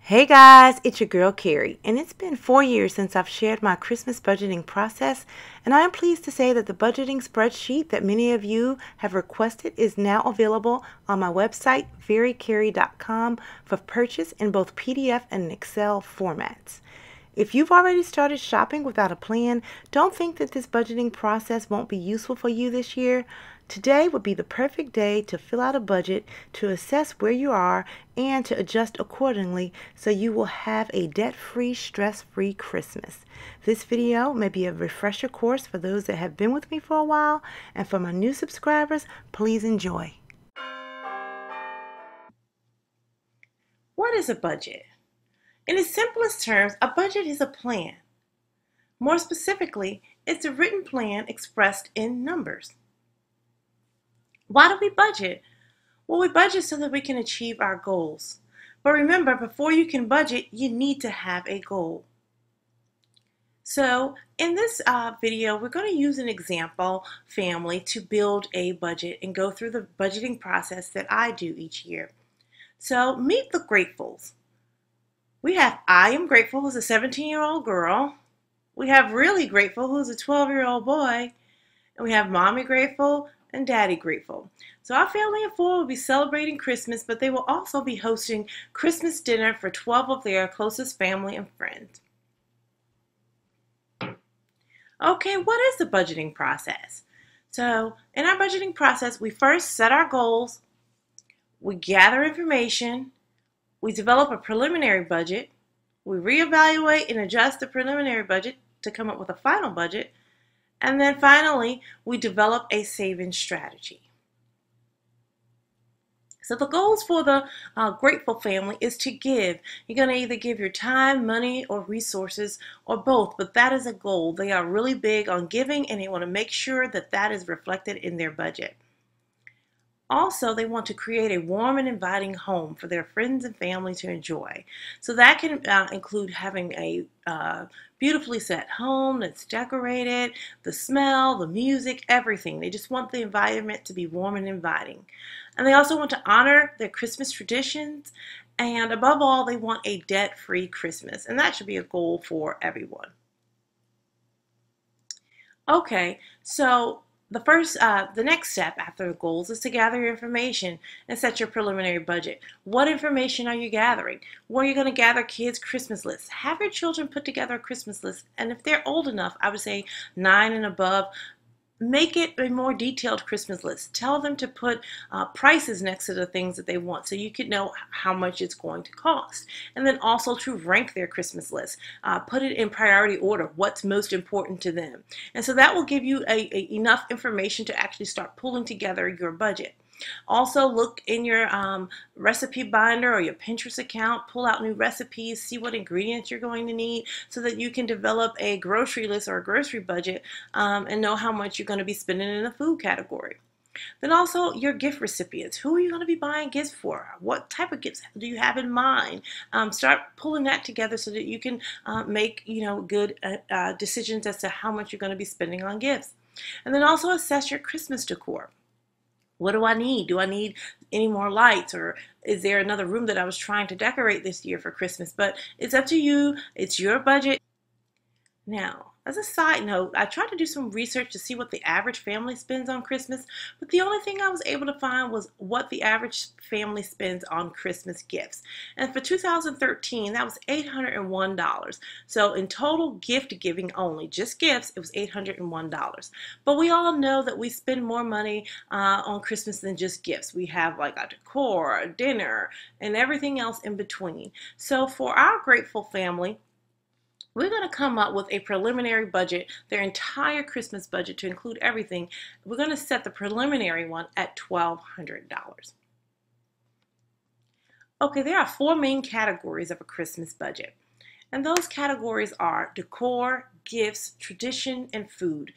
Hey guys, it's your girl Keri, and it's been 4 years since I've shared my Christmas budgeting process, and I am pleased to say that the budgeting spreadsheet that many of you have requested is now available on my website, verikeri.com, for purchase in both PDF and Excel formats. If you've already started shopping without a plan, don't think that this budgeting process won't be useful for you this year. Today would be the perfect day to fill out a budget, to assess where you are, and to adjust accordingly so you will have a debt-free, stress-free Christmas. This video may be a refresher course for those that have been with me for a while, and for my new subscribers, please enjoy. What is a budget? In its simplest terms, a budget is a plan. More specifically, it's a written plan expressed in numbers. Why do we budget? Well, we budget so that we can achieve our goals. But remember, before you can budget, you need to have a goal. So in this video, we're going to use an example family to build a budget and go through the budgeting process that I do each year. So meet the gratefuls. We have I am grateful, who's a 17-year-old girl. We have really grateful, who's a 12-year-old boy. And we have mommy grateful and daddy grateful. So our family of four will be celebrating Christmas, but they will also be hosting Christmas dinner for 12 of their closest family and friends. Okay, what is the budgeting process? So in our budgeting process, we first set our goals, we gather information, we develop a preliminary budget, we reevaluate and adjust the preliminary budget to come up with a final budget, and then finally, we develop a saving strategy. So the goals for the grateful family is to give. You're going to either give your time, money, or resources, or both, but that is a goal. They are really big on giving, and they want to make sure that that is reflected in their budget. Also, they want to create a warm and inviting home for their friends and family to enjoy. So that can include having a beautifully set home that's decorated, the smell, the music, everything. They just want the environment to be warm and inviting. And they also want to honor their Christmas traditions. And above all, they want a debt-free Christmas. And that should be a goal for everyone. Okay, so the next step after the goals is to gather your information and set your preliminary budget. What information are you gathering? Where are you going to gather kids' Christmas lists? Have your children put together a Christmas list, and if they're old enough, I would say 9 and above, make it a more detailed Christmas list. Tell them to put prices next to the things that they want so you can know how much it's going to cost. And then also to rank their Christmas list. Put it in priority order, what's most important to them. And so that will give you enough information to actually start pulling together your budget. Also, look in your recipe binder or your Pinterest account, pull out new recipes, see what ingredients you're going to need so that you can develop a grocery list or a grocery budget and know how much you're going to be spending in the food category. Then also your gift recipients. Who are you going to be buying gifts for? What type of gifts do you have in mind? Start pulling that together so that you can make good decisions as to how much you're going to be spending on gifts. And then also assess your Christmas decor. What do I need? Do I need any more lights, or is there another room that I was trying to decorate this year for Christmas? But it's up to you. It's your budget. Now, as a side note, I tried to do some research to see what the average family spends on Christmas, but the only thing I was able to find was what the average family spends on Christmas gifts. And for 2013, that was $801. So in total gift giving only, just gifts, it was $801. But we all know that we spend more money on Christmas than just gifts. We have like a decor, a dinner, and everything else in between. So for our grateful family, we're going to come up with a preliminary budget, their entire Christmas budget to include everything. We're going to set the preliminary one at $1,200. Okay, there are 4 main categories of a Christmas budget. And those categories are decor, gifts, tradition, and food.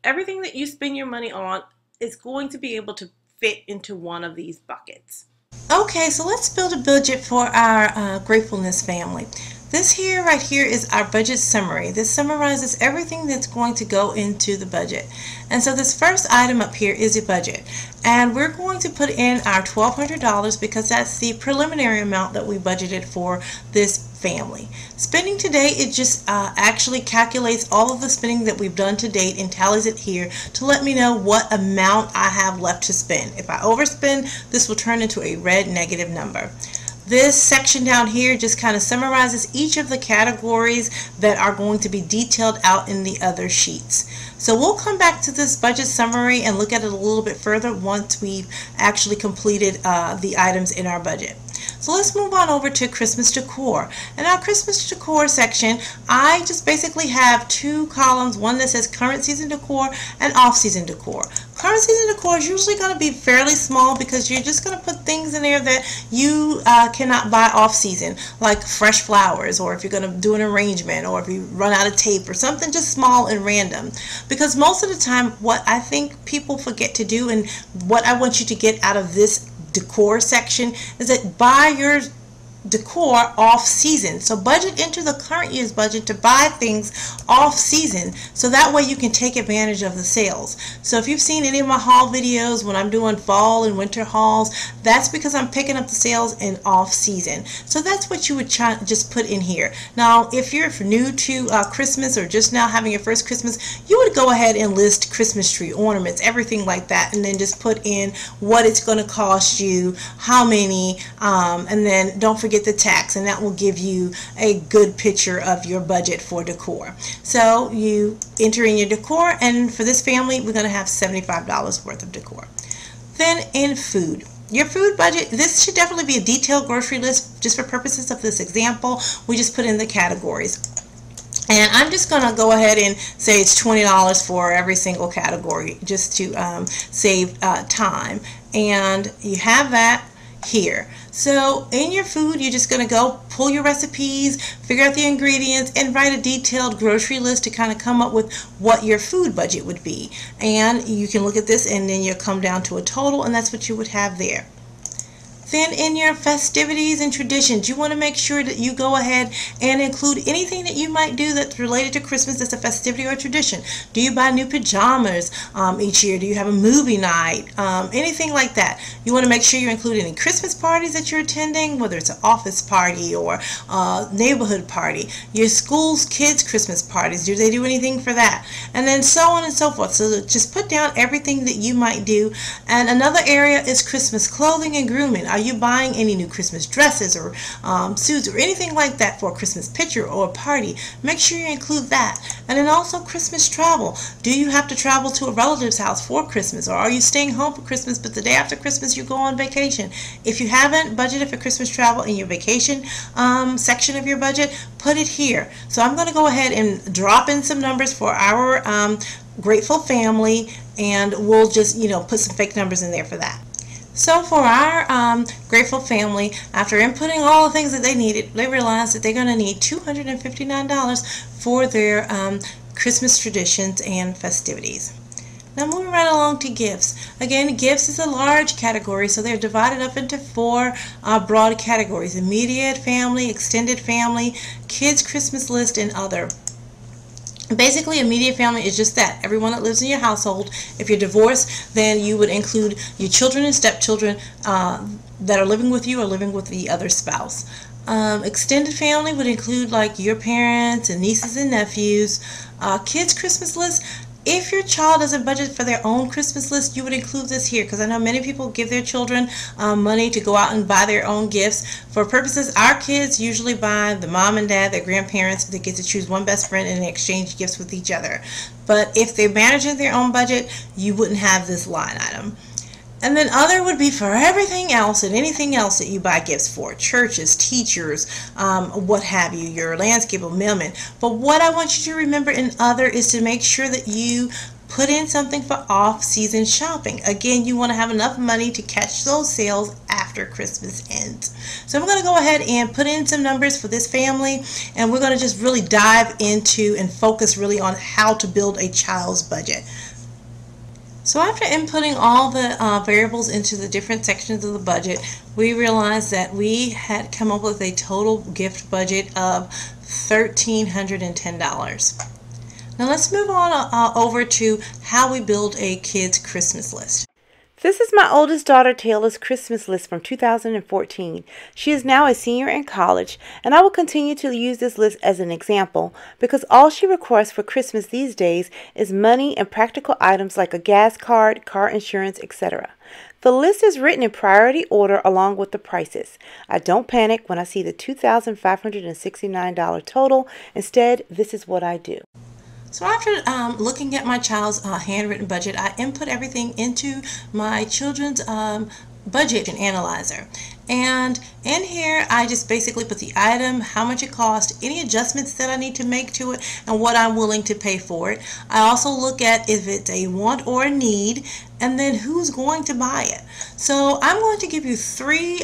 Everything that you spend your money on is going to be able to fit into one of these buckets. Okay, so let's build a budget for our gratefulness family. This here right here is our budget summary. This summarizes everything that's going to go into the budget. And so this first item up here is a budget. And we're going to put in our $1,200 because that's the preliminary amount that we budgeted for this family. Spending today, it just actually calculates all of the spending that we've done to date and tallies it here to let me know what amount I have left to spend. If I overspend, this will turn into a red negative number. This section down here just kind of summarizes each of the categories that are going to be detailed out in the other sheets. So we'll come back to this budget summary and look at it a little bit further once we've actually completed the items in our budget. So let's move on over to Christmas decor. In our Christmas decor section, I just basically have two columns, one that says current season decor and off-season decor. Current season decor is usually going to be fairly small because you're just going to put things in there that you cannot buy off-season, like fresh flowers, or if you're going to do an arrangement, or if you run out of tape, or something just small and random. Because most of the time, what I think people forget to do, and what I want you to get out of this decor section, is that buy your decor off season. So budget into the current year's budget to buy things off season, so that way you can take advantage of the sales. So if you've seen any of my haul videos when I'm doing fall and winter hauls, that's because I'm picking up the sales in off season. So that's what you would just put in here. Now if you're new to Christmas, or just now having your first Christmas, you would go ahead and list Christmas tree ornaments, everything like that, and then just put in what it's going to cost you, how many, and then don't forget the tax, and that will give you a good picture of your budget for decor. So you enter in your decor, and for this family we're going to have $75 worth of decor. Then in food, your food budget, this should definitely be a detailed grocery list. Just for purposes of this example, we just put in the categories. And I'm just going to go ahead and say it's $20 for every single category, just to save time. And you have that here. So in your food, you're just going to go pull your recipes, figure out the ingredients, and write a detailed grocery list to kind of come up with what your food budget would be. And you can look at this, and then you'll come down to a total, and that's what you would have there. Then in your festivities and traditions, you want to make sure that you go ahead and include anything that you might do that's related to Christmas that's a festivity or tradition. Do you buy new pajamas each year? Do you have a movie night? Anything like that. You want to make sure you include any Christmas parties that you're attending, whether it's an office party or a neighborhood party. Your school's kids' Christmas parties, do they do anything for that? And then so on and so forth. So just put down everything that you might do. And another area is Christmas clothing and grooming. Are you buying any new Christmas dresses or suits or anything like that for a Christmas picture or a party? Make sure you include that. And then also Christmas travel. Do you have to travel to a relative's house for Christmas, or are you staying home for Christmas but the day after Christmas you go on vacation? If you haven't budgeted for Christmas travel in your vacation section of your budget, put it here. So I'm going to go ahead and drop in some numbers for our grateful family, and we'll just put some fake numbers in there for that. So for our grateful family, after inputting all the things that they needed, they realized that they're going to need $259 for their Christmas traditions and festivities. Now moving right along to gifts. Again, gifts is a large category, so they're divided up into four broad categories: immediate family, extended family, kids' Christmas list, and other. Basically, immediate family is just that, everyone that lives in your household. If you're divorced, then you would include your children and stepchildren that are living with you or living with the other spouse. Extended family would include like your parents and nieces and nephews. Kids' Christmas list, if your child doesn't budget for their own Christmas list, you would include this here, because I know many people give their children money to go out and buy their own gifts. For purposes, our kids usually buy the mom and dad, their grandparents. They get to choose one best friend and exchange gifts with each other. But if they're managing their own budget, you wouldn't have this line item. And then other would be for everything else and anything else that you buy gifts for. Churches, teachers, what have you, your landscape or mailman. But what I want you to remember in other is to make sure that you put in something for off-season shopping. Again, you want to have enough money to catch those sales after Christmas ends. So I'm going to go ahead and put in some numbers for this family, and we're going to just really dive into and focus really on how to build a child's budget. So after inputting all the variables into the different sections of the budget, we realized that we had come up with a total gift budget of $1,310. Now let's move on over to how we build a kid's Christmas list. This is my oldest daughter Taylor's Christmas list from 2014. She is now a senior in college, and I will continue to use this list as an example because all she requests for Christmas these days is money and practical items like a gas card, car insurance, etc. The list is written in priority order along with the prices. I don't panic when I see the $2,569 total. Instead, this is what I do. So after looking at my child's handwritten budget, I input everything into my children's budget analyzer. And in here, I just basically put the item, how much it cost, any adjustments that I need to make to it, and what I'm willing to pay for it. I also look at if it's a want or a need, and then who's going to buy it. So I'm going to give you three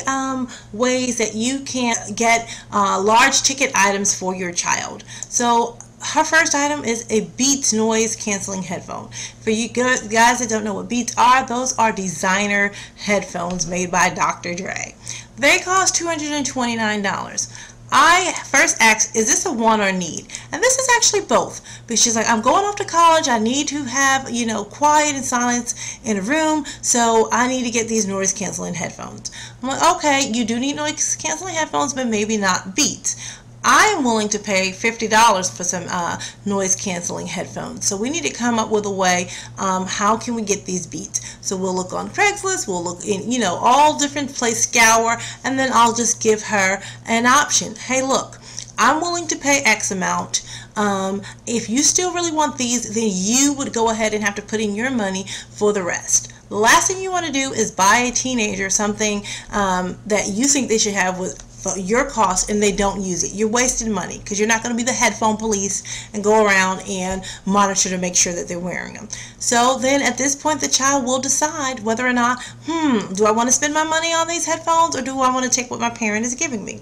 ways that you can get large ticket items for your child. So her first item is a Beats noise canceling headphone. For you guys that don't know what Beats are, those are designer headphones made by Dr. Dre. They cost $229. I first asked, is this a want or need? And this is actually both. Because she's like, I'm going off to college. I need to have, quiet and silence in a room. So I need to get these noise canceling headphones. I'm like, okay, you do need noise canceling headphones, but maybe not Beats. I am willing to pay $50 for some noise canceling headphones. So we need to come up with a way, how can we get these Beats? So we'll look on Craigslist, we'll look in, all different places, scour, and then I'll just give her an option. Hey, look, I'm willing to pay X amount. If you still really want these, then you would go ahead and have to put in your money for the rest. The last thing you want to do is buy a teenager something that you think they should have with your cost and they don't use it. You're wasting money because you're not going to be the headphone police and go around and monitor to make sure that they're wearing them. So then at this point the child will decide whether or not, do I want to spend my money on these headphones or do I want to take what my parent is giving me?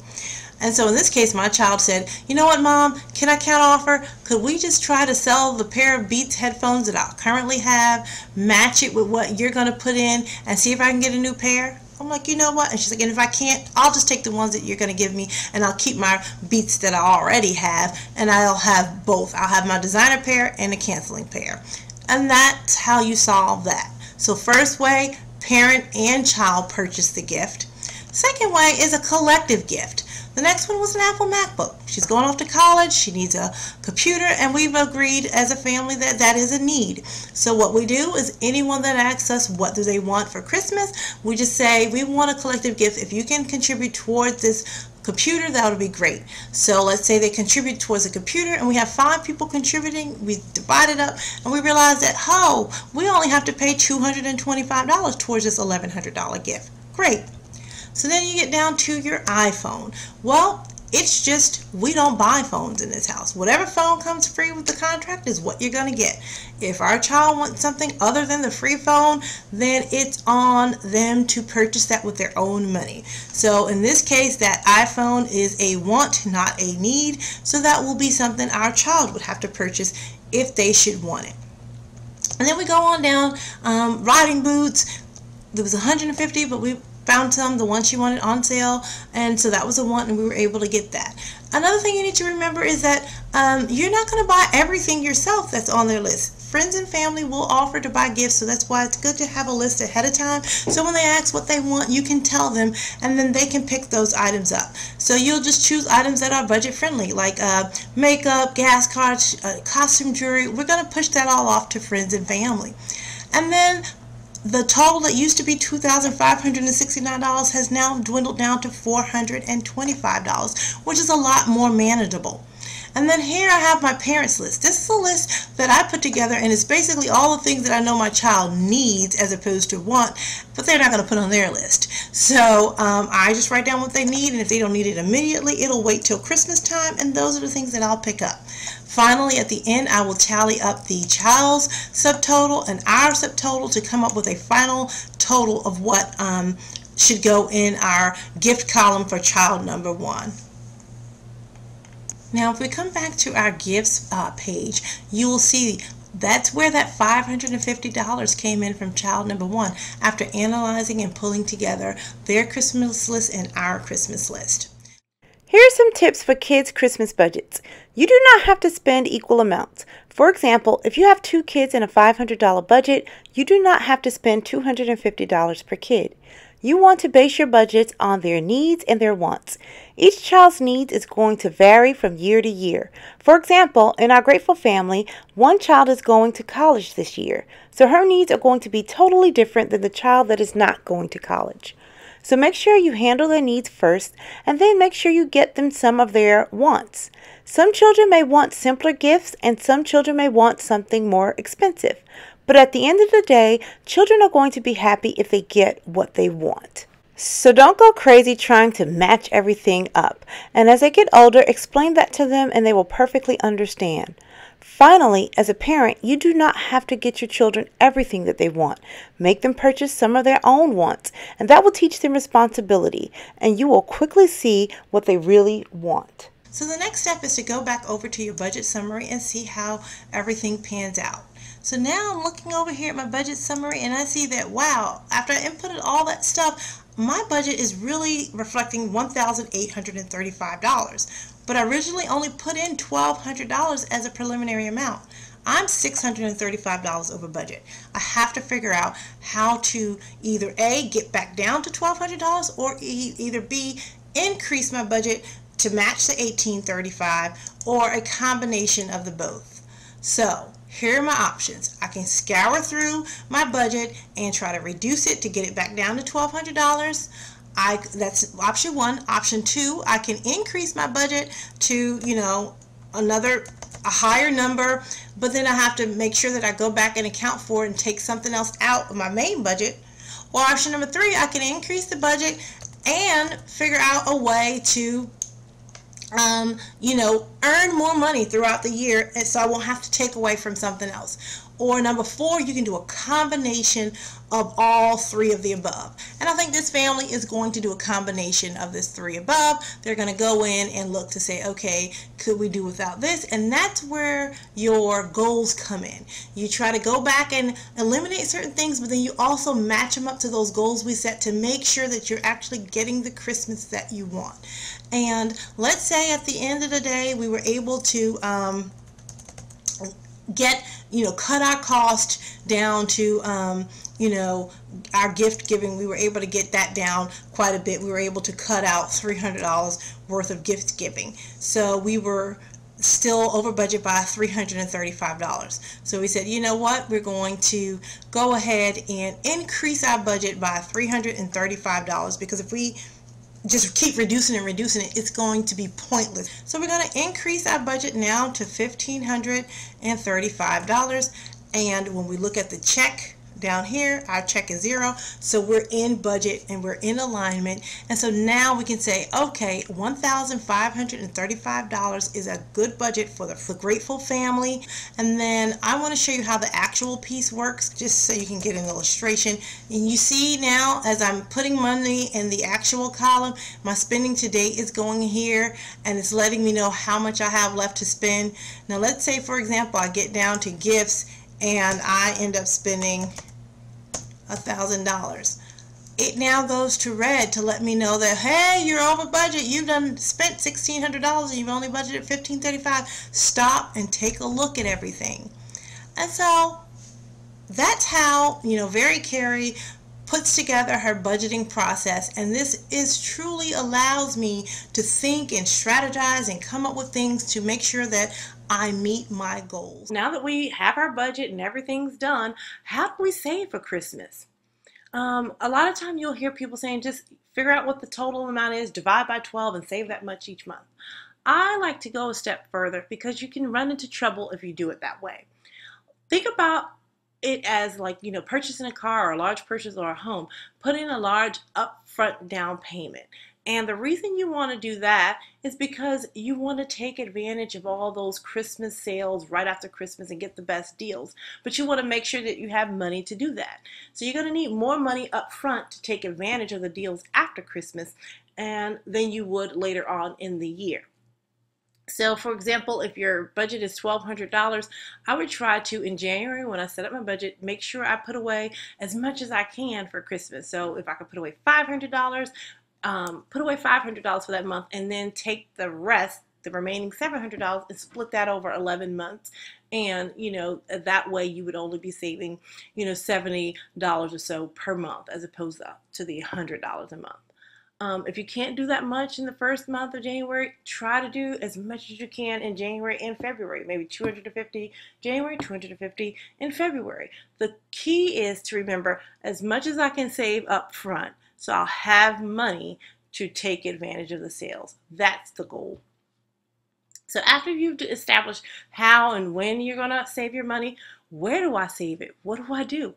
And so in this case, my child said, you know what, Mom, can I counter offer? Could we just try to sell the pair of Beats headphones that I currently have, match it with what you're going to put in, and see if I can get a new pair? I'm like, you know what? And she's like, and if I can't, I'll just take the ones that you're going to give me, and I'll keep my Beats that I already have, and I'll have both. I'll have my designer pair and a canceling pair. And that's how you solve that. So first way, parent and child purchase the gift. Second way is a collective gift. The next one was an Apple MacBook. She's going off to college. She needs a computer, and we've agreed as a family that that is a need. So what we do is anyone that asks us what do they want for Christmas, we just say we want a collective gift. If you can contribute towards this computer, that would be great. So let's say they contribute towards a computer and we have 5 people contributing. We divide it up and we realize that, we only have to pay $225 towards this $1,100 gift. Great. So then you get down to your iPhone. Well, it's just, we don't buy phones in this house. Whatever phone comes free with the contract is what you're going to get. If our child wants something other than the free phone, then it's on them to purchase that with their own money. So in this case, that iPhone is a want, not a need. So that will be something our child would have to purchase if they should want it. And then we go on down, riding boots. There was $150, but we found the ones she wanted on sale, and so that was a want and we were able to get that. Another thing you need to remember is that you're not going to buy everything yourself that's on their list. Friends and family will offer to buy gifts, so that's why it's good to have a list ahead of time, so when they ask what they want, you can tell them and then they can pick those items up. So you'll just choose items that are budget friendly, like makeup, gas cards, costume jewelry. We're going to push that all off to friends and family. And then the total that used to be $2,569 has now dwindled down to $425, which is a lot more manageable. And then here I have my parents list. This is a list that I put together, and it's basically all the things that I know my child needs as opposed to want, but they're not going to put on their list. So I just write down what they need, and if they don't need it immediately, it'll wait till Christmas time, and those are the things that I'll pick up. Finally, at the end, I will tally up the child's subtotal and our subtotal to come up with a final total of what should go in our gift column for child number 1. Now, if we come back to our gifts page, you will see That's where that $550 came in from child number one after analyzing and pulling together their Christmas list and our Christmas list. Here are some tips for kids' Christmas budgets. You do not have to spend equal amounts. For example, if you have 2 kids and a $500 budget, you do not have to spend $250 per kid. You want to base your budgets on their needs and their wants. Each child's needs is going to vary from year to year. For example, in our Grateful family, one child is going to college this year, so her needs are going to be totally different than the child that is not going to college. So make sure you handle their needs first, and then make sure you get them some of their wants. Some children may want simpler gifts, and some children may want something more expensive. But at the end of the day, children are going to be happy if they get what they want. So don't go crazy trying to match everything up. And as they get older, explain that to them and they will perfectly understand. Finally, as a parent, you do not have to get your children everything that they want. Make them purchase some of their own wants, and that will teach them responsibility, and you will quickly see what they really want. So the next step is to go back over to your budget summary and see how everything pans out. So now I'm looking over here at my budget summary and I see that, wow, after I inputted all that stuff, my budget is really reflecting $1,835. But I originally only put in $1,200 as a preliminary amount. I'm $635 over budget. I have to figure out how to either A, get back down to $1,200, or either B, increase my budget to match the $1,835, or a combination of the both. So here are my options. I can scour through my budget and try to reduce it to get it back down to $1,200. That's option one. Option two, I can increase my budget to, a higher number, but then I have to make sure that I go back and account for it and take something else out of my main budget. Or option number three, I can increase the budget and figure out a way to earn more money throughout the year, and so I won't have to take away from something else. Or number four, you can do a combination of all three of the above. And I think this family is going to do a combination of this three above. They're going to go in and look to say, okay, could we do without this? And that's where your goals come in. You try to go back and eliminate certain things, but then you also match them up to those goals we set to make sure that you're actually getting the Christmas that you want. And let's say at the end of the day, we were able to cut our cost down to, our gift giving. We were able to get that down quite a bit. We were able to cut out $300 worth of gift giving. So we were still over budget by $335. So we said, you know what, we're going to go ahead and increase our budget by $335, because if we just keep reducing it, it's going to be pointless. So we're going to increase our budget now to $1,535. And when we look at the check down here, our check is zero, so we're in budget and we're in alignment. And so now we can say, okay, $1,535 is a good budget for the Grateful family. And then I want to show you how the actual piece works, just so you can get an illustration. And you see now, as I'm putting money in the actual column, my spending to date is going here, and it's letting me know how much I have left to spend. Now let's say, for example, I get down to gifts and I end up spending $1,000. It now goes to red to let me know that, hey, you're over budget. You've done spent $1,600 and you've only budgeted $1,535. Stop and take a look at everything. And so that's how, Veri Keri puts together her budgeting process, and this truly allows me to think and strategize and come up with things to make sure that I meet my goals. Now that we have our budget and everything's done, how do we save for Christmas? A lot of time you'll hear people saying, just figure out what the total amount is, divide by 12 and save that much each month. I like to go a step further, because you can run into trouble if you do it that way. Think about it as like, purchasing a car or a large purchase or a home, putting a large upfront down payment. And the reason you want to do that is because you want to take advantage of all those Christmas sales right after Christmas and get the best deals. But you want to make sure that you have money to do that. So you're going to need more money up front to take advantage of the deals after Christmas than you would later on in the year. So, for example, if your budget is $1,200, I would try to, in January, when I set up my budget, make sure I put away as much as I can for Christmas. So, if I could put away $500, put away $500 for that month, and then take the rest, the remaining $700, and split that over 11 months. And, that way you would only be saving, $70 or so per month as opposed to the $100 a month. If you can't do that much in the first month of January, try to do as much as you can in January and February. Maybe 250 January, 250 in February. The key is to remember as much as I can save up front, so I'll have money to take advantage of the sales. That's the goal. So after you've established how and when you're going to save your money, where do I save it? What do I do?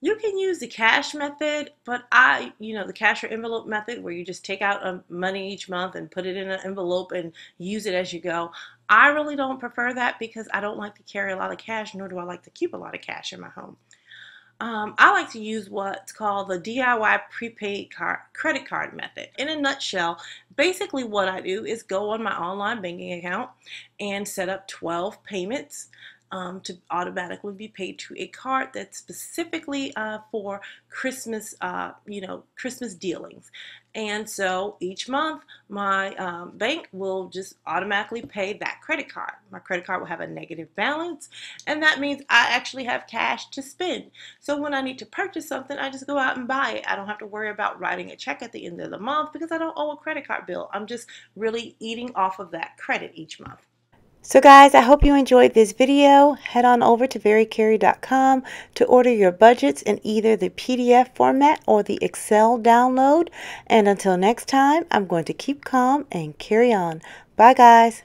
You can use the cash method, but the cash or envelope method where you just take out money each month and put it in an envelope and use it as you go. I really don't prefer that because I don't like to carry a lot of cash, nor do I like to keep a lot of cash in my home. I like to use what's called the DIY prepaid credit card method. In a nutshell, basically what I do is go on my online banking account and set up 12 payments to automatically be paid to a card that's specifically for Christmas, Christmas dealings. And so each month, my bank will just automatically pay that credit card. My credit card will have a negative balance, and that means I actually have cash to spend. So when I need to purchase something, I just go out and buy it. I don't have to worry about writing a check at the end of the month because I don't owe a credit card bill. I'm just really eating off of that credit each month. So guys, I hope you enjoyed this video. Head on over to verikeri.com to order your budgets in either the PDF format or the Excel download. And until next time, I'm going to keep calm and carry on. Bye guys.